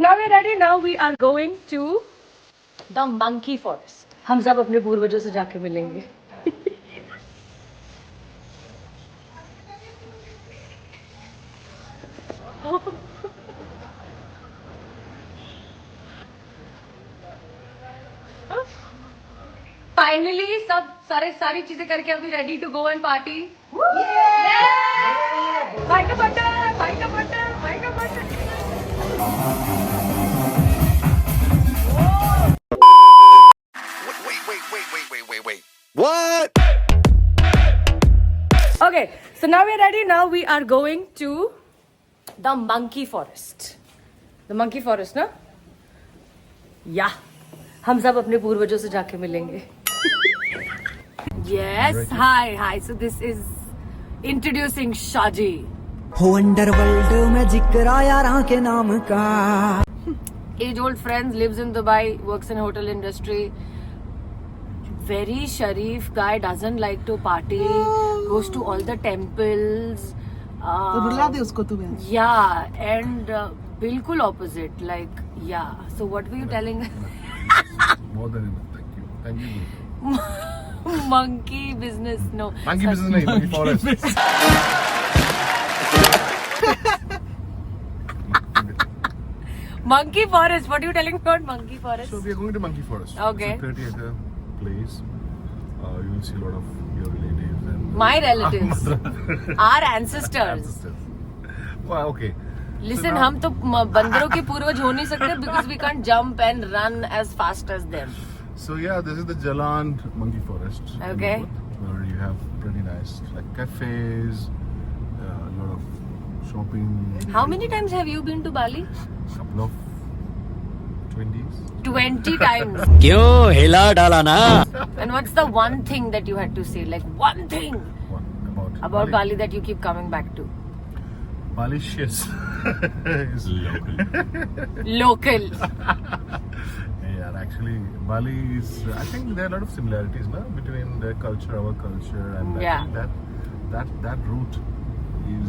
Now we're ready. Now we are going to the monkey forest. हम सब अपने पूर्वजों से जाके मिलेंगे. Finally, सब सारी चीजें करके अभी ready to go and party. Bye का बटन, bye का बटन, bye का button. Wait. What? Okay, so now we're ready. Now we are going to the monkey forest. The monkey forest, ना? Yeah. हम सब अपने पूर्वजों से जाके मिलेंगे. Yes. Hi. So this is introducing Shaji. हो अंडरवर्ल्ड में जिक्र आया राह के नाम का. Age-old friends, lives in Dubai, works in hotel industry. Very sharif guy, doesn't like to party, goes to all the temples. रुला दे उसको तू बहन. Yeah, and बिल्कुल opposite. Like, yeah. So what were you telling? More than enough. Thank you. Monkey business, no. Monkey business नहीं, monkey forest. Monkey forest. What are you telling about monkey forest? So we are going to monkey forest. Okay. It's a 30-acre place. You will see a lot of your relatives and My relatives, our ancestors. ancestors. Wow, okay. Listen, now- हम तो बंदरों के पूर्वज हो नहीं सकते because we can't jump and run as fast as them. So yeah, this is the Jalan monkey forest. in Okay. Ubud, where you have pretty nice like cafes, a lot of shopping. How many times have you been to Bali? Couple of 20s. 20 times. क्यों हिला डाला ना. And what's the one thing that you had to say? Like one thing What about Bali that you keep coming back to? Malicious is local. Local. Yeah, actually, Bali is. I think there are a lot of similarities, na, between their culture, our culture, and I Yeah. think that route is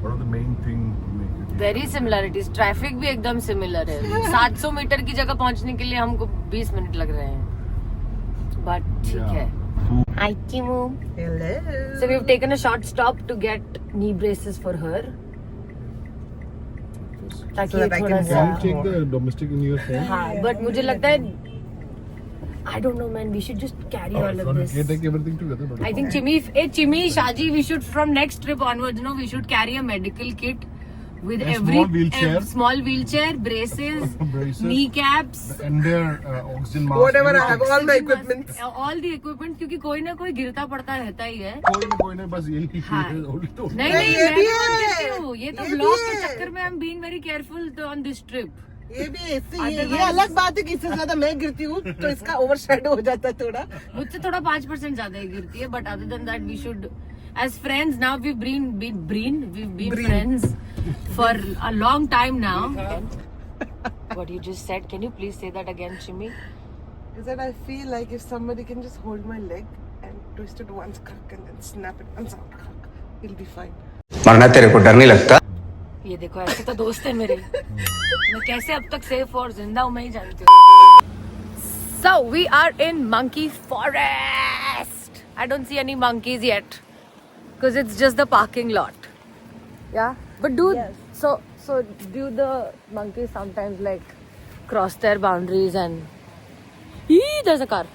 one of the main thing to make it. Very similarities. Traffic भी एकदम similar है. 700 metre की जगह पहुंचने के लिए हमको 20 minute लग रहे हैं. But ठीक है. Hi, Timu. Hello. So we've taken a short stop to get knee braces for her. ताकि So that I थोड़ा can सा. Can you take the domestic in your phone? हाँ, but मुझे लगता है I don't know, man. We should just carry all of this. You take everything together. But I think Chimmy, Shaji, we should from next trip onwards, we should carry a medical kit with A every small wheelchair. small wheelchair, braces, Braces. kneecaps, and their oxygen mask. Whatever I have, everything. all my equipment. all the equipment क्योंकि कोई ना कोई गिरता पड़ता रहता ही है. कोई ना बस यही हाँ. उल्टो. नहीं नहीं, मैं ये भी भी मत है. गिरती हूँ. ये तो ये ब्लॉग भी के है. चक्कर में I'm being very careful on this trip. ये भी ऐसे ये अलग बात है कि इससे ज्यादा मैं गिरती हूँ तो इसका ओवरशैडो हो जाता है थोड़ा. मुझसे थोड़ा 5% ज्यादा ही गिरती है, but other than that we should, as friends now we've been friends for a long time now. What you just said, can you please say that again, Chimmy? Is that I feel like if somebody can just hold my leg and twist it once and then snap it once out, it'll be fine. मरना तेरे को डर नहीं लगता? ये देखो ऐसे तो दोस्त है मेरे. मैं कैसे अब तक सेफ और जिंदा हूँ मैं ही जानती हूँ. So we are in monkey forest. I don't see any monkeys yet because it's just the parking lot. Yeah, but so do the monkeys sometimes like cross their boundaries and there's a car.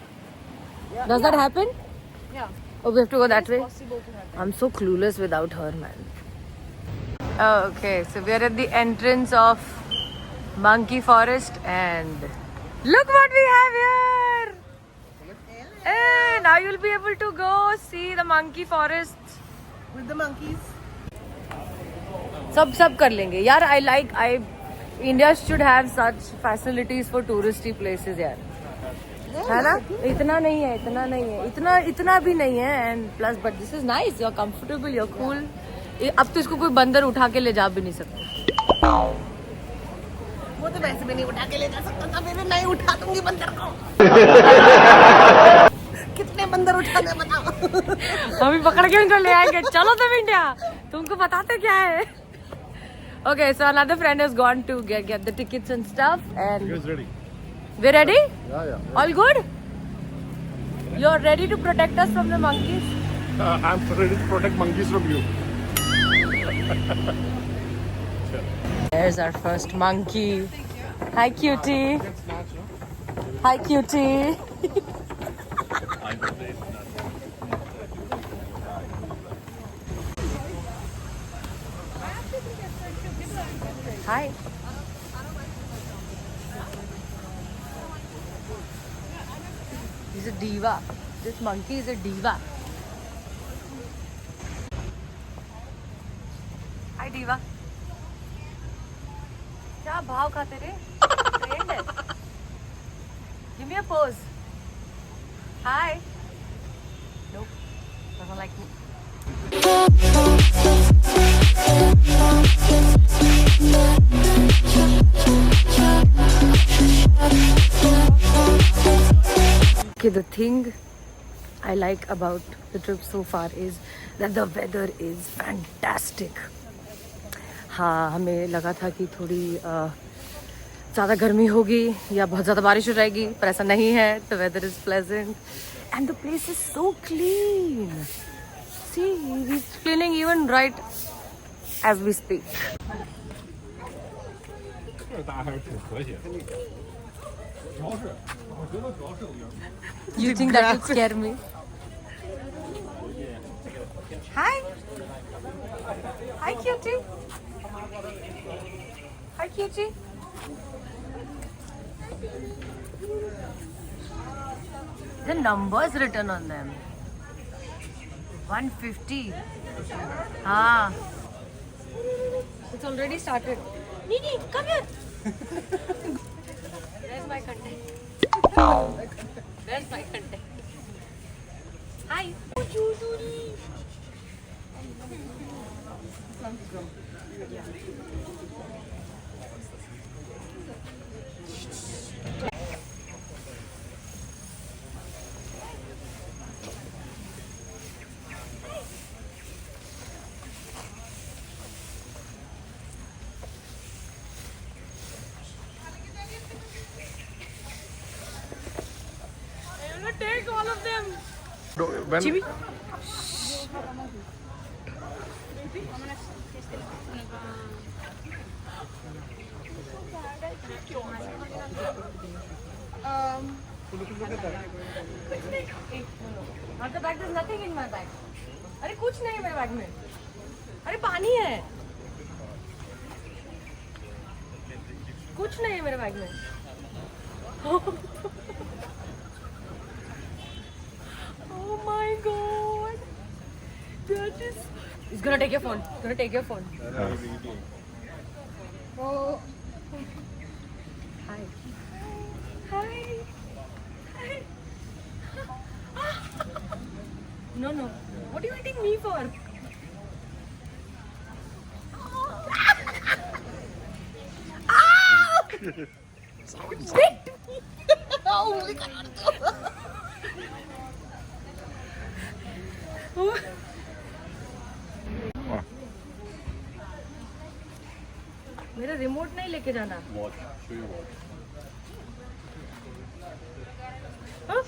Does that happen? Yeah. Oh, we have to go that way. Possible to happen. I'm so clueless without her, man. Okay, so we are at the entrance of Monkey Forest and look what we have here! Hey, now you'll be able to go see the Monkey Forest. With the monkeys. सब कर लेंगे यार. India should have such facilities for touristy places यार. है ना? इतना नहीं है, इतना भी नहीं है. And plus, but this is nice. You're comfortable, you're cool. अब तो इसको कोई बंदर उठा के ले जा भी नहीं सकता. वो तो वैसे भी नहीं उठा के ले जा सकता था, फिर नहीं उठा दूंगी बंदर को. कितने बंदर उठाने बताओ. अभी पकड़ के उनको ले आएंगे. चलो तुम इंडिया, तुमको बताते क्या है. Okay, so another friend has gone to get the tickets and stuff, and It's ready. we're ready. Yeah. All good. You're ready to protect us from the monkeys. I'm ready to protect monkeys from you. There's our first monkey. Hi, cutie. Hi, cutie. Hi. He's a diva. This monkey is a diva. Hi, diva. क्या भाव खाते रे? Trained है. Give me a pose. Hi. Nope. Doesn't like me. Okay, the thing I like about the trip so far is that the weather is fantastic. हाँ, हमें लगा था कि थोड़ी ज़्यादा गर्मी होगी या बहुत ज़्यादा बारिश हो जाएगी, पर ऐसा नहीं है. The weather is pleasant and the place is so clean. See, he's cleaning even right as we speak. You think that would scare me? Hi. Hi, cutie. Hi, cutie. The numbers written on them. 150. Ah. It's already started. Nini, come here. Where's my content? Where's my content? Hi. I'm gonna take all of them. When, Chibi. After bag, there's nothing in my bag. अरे कुछ नहीं है मेरे bag में. अरे पानी है. कुछ नहीं है मेरे बैग में. Oh my god. That is. He's gonna take your phone. He's gonna take your phone. Oh. Hi. Hi. Hi. No, no. What are you eating me for? Bit me. Oh my god. मेरा remote नहीं लेके जाना. हाँ?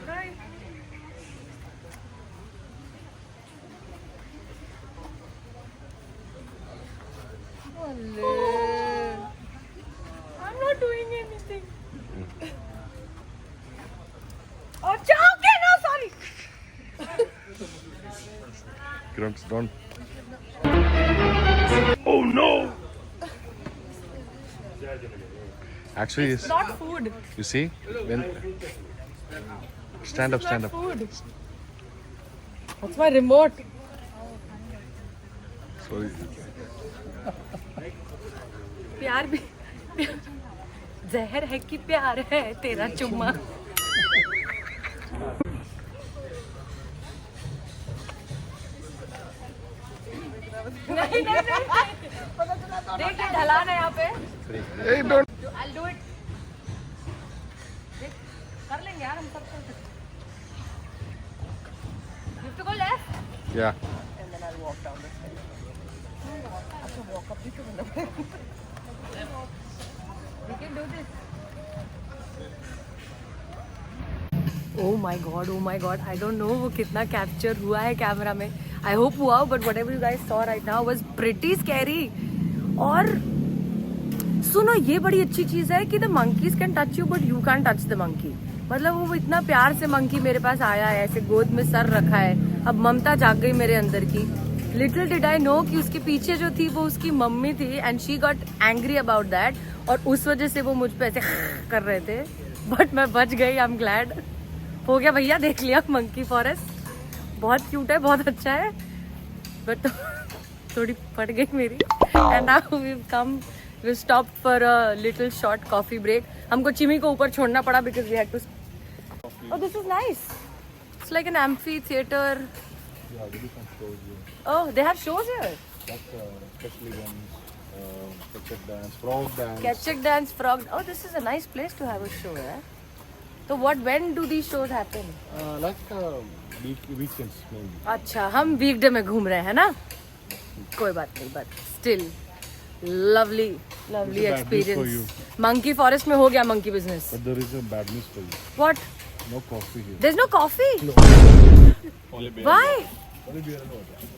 Right. I'm not doing anything. Oh, okay, no, sorry. don't. Oh no! Actually, It's not food. you see, when stand up. Food. That's my remote. Sorry. प्यार भी जहर है कि प्यार है तेरा चुम्मा. नहीं देखिए ढलान है यहाँ पे. Hey, don't. I'll do it. कर लेंगे यार हम सब कुछ. You have to go left Yeah. and then I'll walk down the walk up भी तो करना पड़ेगा. We can do this. Oh my god, I don't know वो कितना कैप्चर हुआ है कैमरा में. I hope हुआ हो, but whatever you guys saw right now was pretty scary. और सुनो, ये बड़ी अच्छी चीज है कि the monkeys can touch you but you can't touch the monkey. मतलब वो इतना प्यार से मंकी मेरे पास आया है, ऐसे गोद में सर रखा है. अब ममता जाग गई मेरे अंदर की. लिटिल डिड आई नो कि उसके पीछे जो थी वो उसकी मम्मी थी and she got angry about that, और उस वजह से वो मुझ पे ऐसे कर रहे थे. बट मैं बच गई. I am glad. हो गया भैया, देख लिया मंकी फॉरेस्ट. बहुत क्यूट है, बहुत अच्छा है, बट थोड़ी फट गई मेरी. And now we come, we stop for a little short coffee break. हमको चिमी को ऊपर छोड़ना पड़ा because we had to. Oh, this is nice. It's like an amphitheater. Yeah, there is some shows here. Oh, they have shows here. That's especially ones, Ketchup dance, frog dance. Ketchuk dance, frog. Oh, this is a nice place to have a show, yeah. So when do these shows happen? Like weekends maybe. अच्छा, हम वीकडे में घूम रहे हैं ना. कोई बात नहीं, but still lovely It's a bad news experience. Monkey forest में हो गया monkey business. But there is a bad news for you. What? No coffee here. There's no coffee. Only beer. Why? Only beer and water.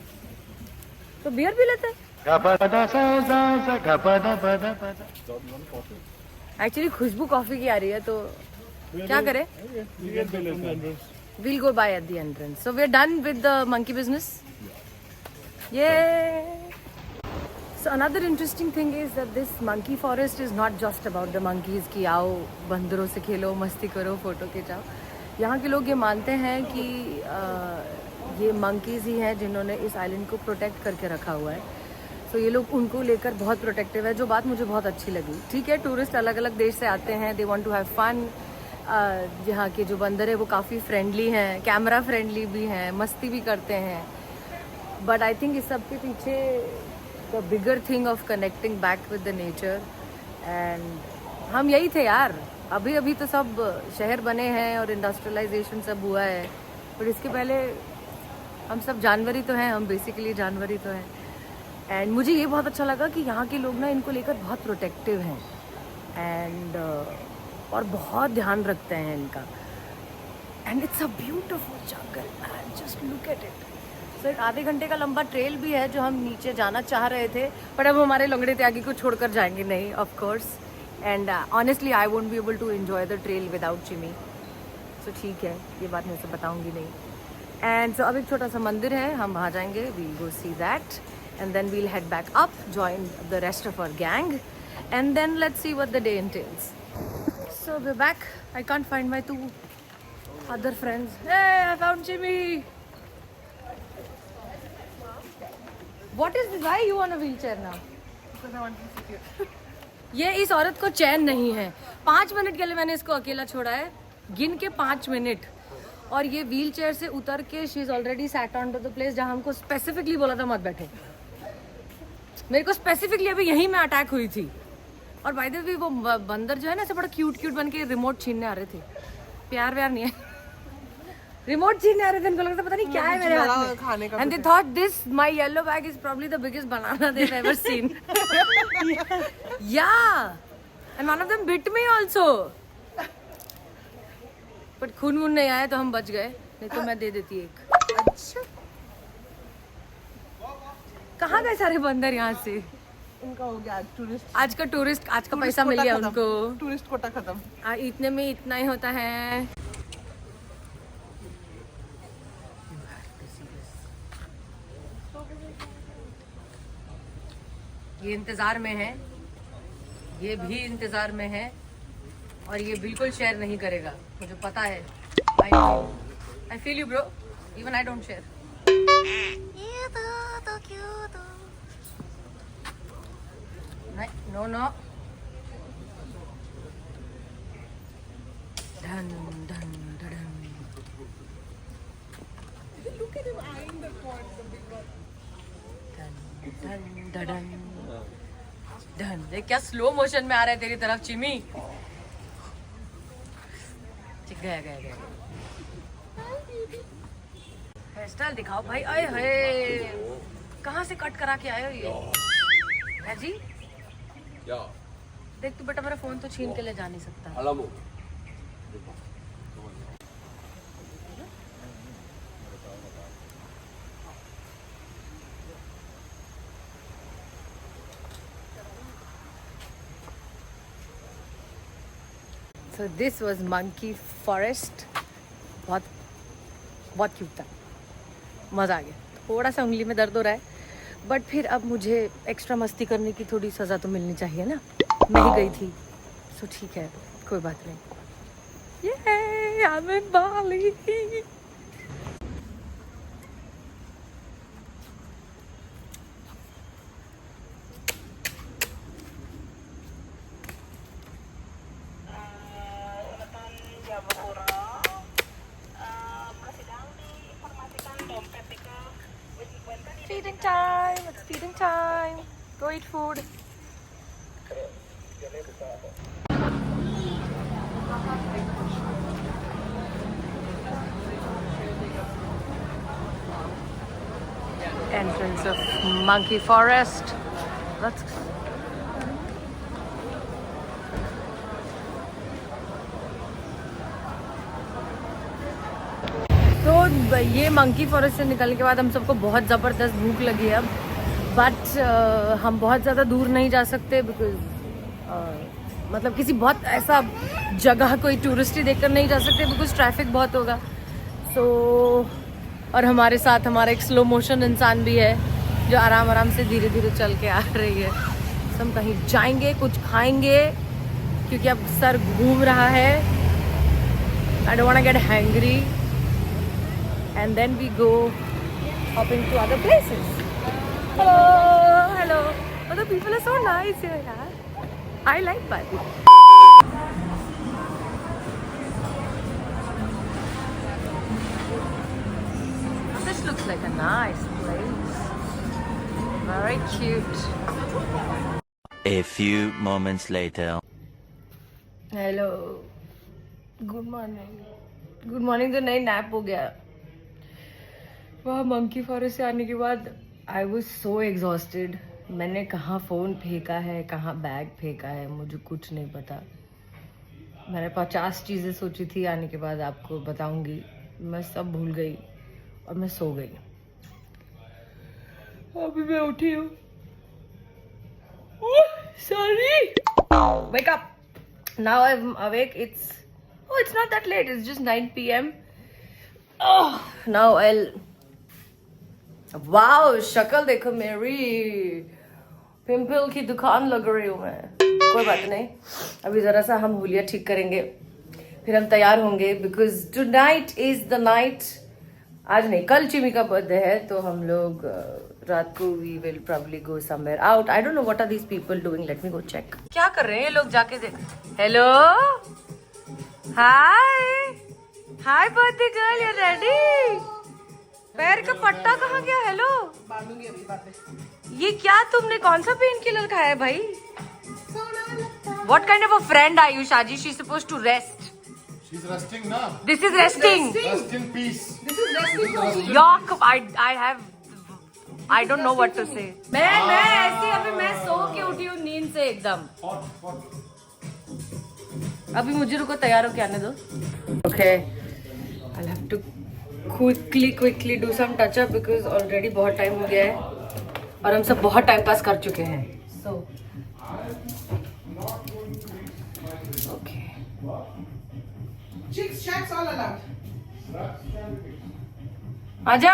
तो beer P लेते हैं. Actually खुशबू coffee की आ रही है, तो क्या करें? You get the entrance. We'll go by at the entrance. So we're done with the monkey business. Yay! So another interesting thing is that this monkey forest is not just about the monkeys कि आओ बंदरों से खेलो, मस्ती करो, photo खिंचाओ. यहाँ के लोग ये मानते हैं कि ये monkeys ही हैं जिन्होंने इस आइलैंड को प्रोटेक्ट करके रखा हुआ है. तो ये लोग उनको लेकर बहुत प्रोटेक्टिव है, जो बात मुझे बहुत अच्छी लगी. ठीक है, टूरिस्ट अलग अलग देश से आते हैं, they want to have fun. यहाँ के जो बंदर है वो काफ़ी फ्रेंडली हैं, कैमरा फ्रेंडली भी हैं, मस्ती भी करते हैं. बट आई थिंक इस सब के पीछे the bigger thing of connecting back with the nature. And हम यही थे यार. अभी अभी तो सब शहर बने हैं और इंडस्ट्रियलाइजेशन सब हुआ है, पर इसके पहले हम सब जानवर ही तो हैं. हम बेसिकली जानवर ही तो हैं. एंड मुझे ये बहुत अच्छा लगा कि यहाँ के लोग ना इनको लेकर बहुत प्रोटेक्टिव हैं एंड और बहुत ध्यान रखते हैं इनका. And it's a beautiful jungle man, just look at it. So एक आधे घंटे का लंबा ट्रेल भी है जो हम नीचे जाना चाह रहे थे, पर अब हमारे लंगड़े त्यागी को छोड़कर जाएंगे नहीं, of course. And honestly I won't be able to enjoy the trail without Chimi. So ठीक है, ये बात मैं उसे बताऊंगी नहीं. एंड सो अब एक छोटा सा मंदिर है, हम वहाँ जाएंगे. We'll go see that and then we'll head back up, join the rest of our gang, and then let's see what the day entails. So we're back. I can't find my two other friends. Hey, I found Jimmy. What is this? Why are you on a wheelchair now? Because I want to sit here. ये इस औरत को चैन नहीं है. 5 minute के लिए मैंने इसको अकेला छोड़ा है, गिन के 5 मिनट, और ये व्हील चेयर से उतर के she is already sat on to the place जहाँ हमको स्पेसिफिकली बोला था मत बैठे. मेरे को स्पेसिफिकली अभी यहीं में अटैक हुई थी. और बाय द वे वो बंदर जो है ना ऐसे बड़ा क्यूट क्यूट बन के रिमोट छीनने आ रहे थे. प्यार व्यार नहीं है, रिमोट छीनने आ रहे थे. इनको लगता पता नहीं क्या है मेरे हाथ में. And they thought this my yellow bag is probably the biggest banana they have ever seen. Yeah and one of them bit me also. But खून वून नहीं आया तो हम बच गए, नहीं तो मैं दे देती एक. अच्छा, कहाँ गए सारे बंदर यहाँ से? इनका हो गया टूरिस्ट. आज का पैसा मिल गया उनको. टूरिस्ट कोटा खत्म. इतने में इतना ही होता है. ये इंतजार में है, ये भी इंतजार में है, और ये बिल्कुल शेयर नहीं करेगा, मुझे पता है. I feel you bro, even I don't share. No, no. Dun, dun, dun. Look at him eyeing the pond, the big one. Dun, dun, dun, dun. देख क्या स्लो मोशन में आ रहा है तेरी तरफ चिमी. गया. हेयर स्टाइल दिखाओ भाई. अरे कहाँ से कट करा के आए हो ये? जी देख तू बेटा मेरा फोन तो छीन के ले जा नहीं सकता. So this was monkey forest. बहुत बहुत क्यूट था, मज़ा आ गया. थोड़ा सा उंगली में दर्द हो रहा है, बट फिर अब मुझे एक्स्ट्रा मस्ती करने की थोड़ी सज़ा तो मिलनी चाहिए ना. मैं ही गई थी, सो ठीक है, कोई बात नहीं. ये I'm in Bali. Feeding time, it's feeding time. Go eat food. Entrance of monkey forest. Let's तो ये मंकी फॉरेस्ट से निकलने के बाद हम सबको बहुत ज़बरदस्त भूख लगी है अब. बट हम बहुत ज़्यादा दूर नहीं जा सकते बिकॉज मतलब किसी बहुत ऐसा जगह कोई टूरिस्टी देखकर नहीं जा सकते बिकॉज ट्रैफिक बहुत होगा. सो और हमारे साथ हमारा एक स्लो मोशन इंसान भी है जो आराम आराम से धीरे धीरे चल के आ रही है. तो हम कहीं जाएंगे, कुछ खाएंगे क्योंकि अब सर घूम रहा है. I don't want to get hungry. And then we go hopping to other places. Hello, hello. Oh, the people are so nice here, yaar. I like Bali. This looks like a nice place. Very cute. A few moments later. Hello. Good morning. Good morning तो नहीं nap हो गया. वहाँ monkey forest से आने के बाद I was so exhausted. मैंने कहाँ फ़ोन फेंका है, कहाँ बैग फेंका है, मुझे कुछ नहीं पता. मैंने 50 चीज़ें सोची थी आने के बाद आपको बताऊंगी. मैं सब भूल गई और मैं सो गई. अभी मैं उठी हूँ. Sorry. Wake up. Now I am awake. it's not that late. It's just 9 p.m. Oh, now I'll. Wow शक्ल देखो मेरी. पिंपल की दुकान लग रही हूँ मैं. कोई बात नहीं, अभी जरा सा हम हुलिया ठीक करेंगे फिर हम तैयार होंगे because tonight is the night. आज नहीं, कल चिमी का बर्थडे है तो हम लोग रात को we will probably go somewhere out. I don't know what are these people doing. Let me go check. क्या कर रहे हैं ये लोग, जाके देख. Hello, hi hi birthday girl, you ready? पैर का पट्टा कहाँ गया? हेलो, बांधूंगी अभी बाद में. ये क्या तुमने कौन सा पेन किलर खाया है भाई? What kind of a friend are you, Shaji? She's supposed to rest. She's resting now. This is resting. Rest in peace. This is resting. Yuck! I don't know what to say. मैं ऐसी अभी मैं सो के उठी हूँ नींद से एकदम. अभी मुझे रुको, तैयार होके आने दो. Okay. I'll have to quickly do some touch up because already बहुत टाइम हो गया है और हम सब बहुत टाइम पास कर चुके हैं. So okay. Chicks, shacks all allowed. आजा.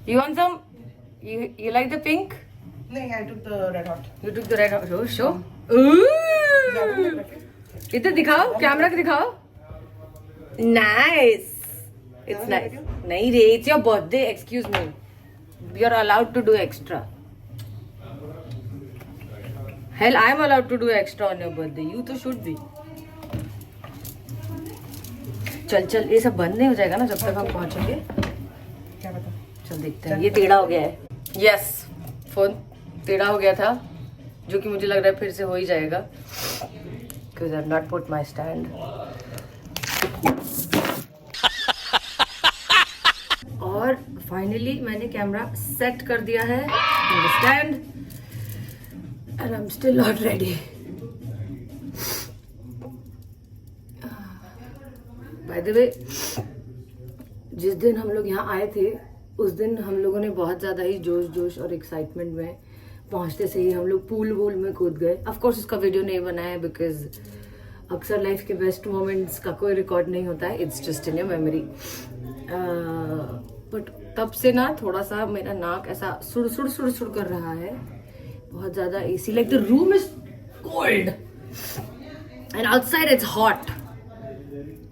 You want some? You like the pink? No, I took the red hot. You took the red hot. Show. इधर दिखाओ, कैमरा के दिखाओ. Nice. It's nice. नहीं रे, it's your birthday. Excuse me. You're allowed to do extra. Hell, I'm allowed to do extra on your birthday. You तो should be. चल ये सब बंद नहीं हो जाएगा ना जब तक हम पहुंचेंगे? क्या बता? चल देखते हैं. ये टेढ़ा हो गया है. Yes, फोन टेढ़ा हो गया था जो कि मुझे लग रहा है फिर से हो ही जाएगा. Because I've not put my stand. और फाइनली मैंने कैमरा सेट कर दिया है. Stand and I'm still not ready. By the way, जिस दिन हम लोग यहाँ आए थे उस दिन हम लोगों ने बहुत ज़्यादा ही जोश और एक्साइटमेंट में पहुँचते से ही हम लोग पूल वूल में कूद गए. ऑफ कोर्स उसका वीडियो नहीं बनाया है बिकॉज अक्सर लाइफ के बेस्ट मोमेंट्स का कोई रिकॉर्ड नहीं होता है. It's just in your memory. But तब से ना थोड़ा सा मेरा नाक ऐसा सुड़ कर रहा है. बहुत ज़्यादा AC, like the room is cold and outside it's hot.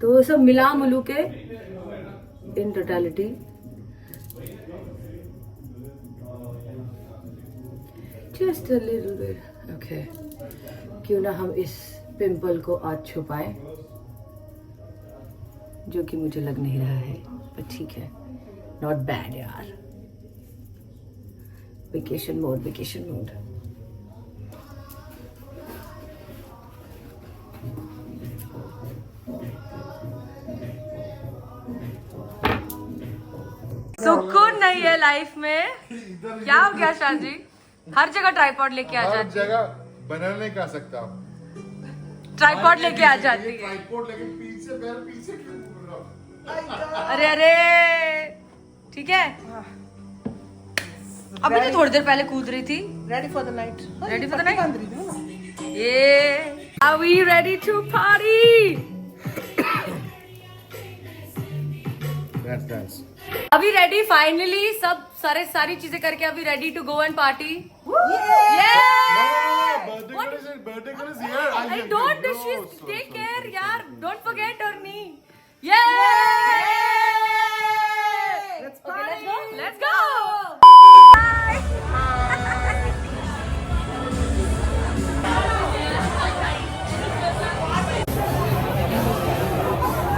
तो सब मिला मुलू के in totality just a little bit. Okay, क्यों ना हम इस पिंपल को आज छुपाएं, जो कि मुझे लग नहीं रहा है, पर ठीक है. नॉट बैड यार. Vacation mode. सुकून नहीं है लाइफ में. क्या हो गया शाह जी? हर जगह ट्राइपॉड लेके आ जाती है. हर जगह बना नहीं कर सकता. ट्राइपॉड लेके आ जाती है. ट्राइपॉड लेकिन पीछे क्यों घूम रहा? अरे ठीक है. अभी तो थोड़ी देर पहले कूद रही थी. Ready for the night. Ready for the night? Yeah. Are we ready to party? That's. अभी रेडी फाइनली. सब सारी चीजें करके अभी ready to go and party. Birthday girl is here. I don't do shit. Take care, yaar. Don't forget Orni. Yay! Let's party. Let's go.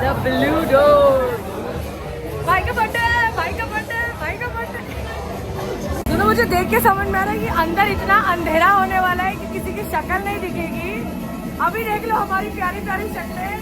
The blue door. भाई का birthday. दोनों मुझे देख के समझ में आ रहा है कि अंदर इतना अंधेरा होने वाला है कि किसी की शक्ल नहीं दिखेगी. अभी देख लो हमारी प्यारी शक्लें.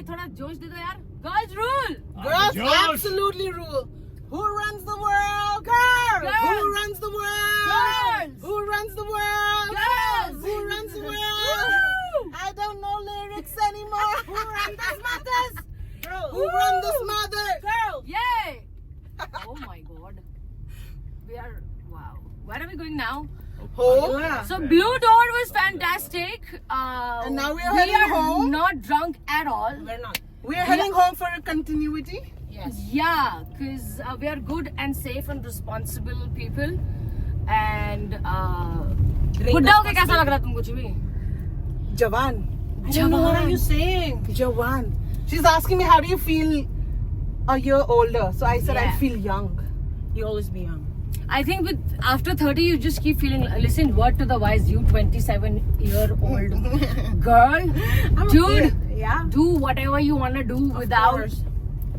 थोड़ा जोश दे दो यार. Girls rule. Girls absolutely rule. Who runs the world? Girls. Who runs the world? Girls. Who runs the world? Girls. Who runs the world? I don't know lyrics anymore. Who runs this mothers? Who run this mother? Girl. Yay. Oh my god. We are, wow. Where are we going now? Home. So Blue Door was fantastic. And now we are heading home. Not drunk at all. We're not. We are heading home for a continuity. Yes. Yeah, because we are good and safe and responsible people. And बुड्ढा होके कैसा लग रहा तुमको चुभी? Jawan. I don't know what are you saying? Jawan. She's asking me how do you feel a year older. So I said I feel young. You always be young. I think with after 30 you just keep feeling. Listen, word to the wise, you 27-year-old girl, dude. Okay. Yeah. Do whatever you want to do without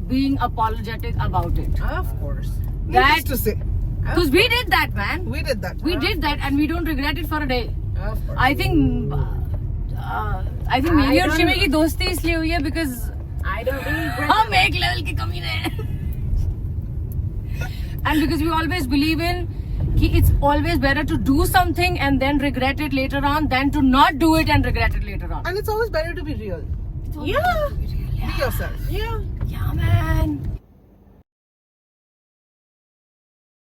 being apologetic about it. Of course. That- Needless to say. Because we did that, man. We did that. We did that, and we don't regret it for a day. Of course. I think मेरी और शिमी की दोस्ती इसलिए हुई है because I don't regret. हम एक level के कमीने हैं. And because we always believe in कि it's always better to do something and then regret it later on than to not do it and regret it later on. And it's always better to be real. Yeah. Be yourself. Yeah. Yeah, man.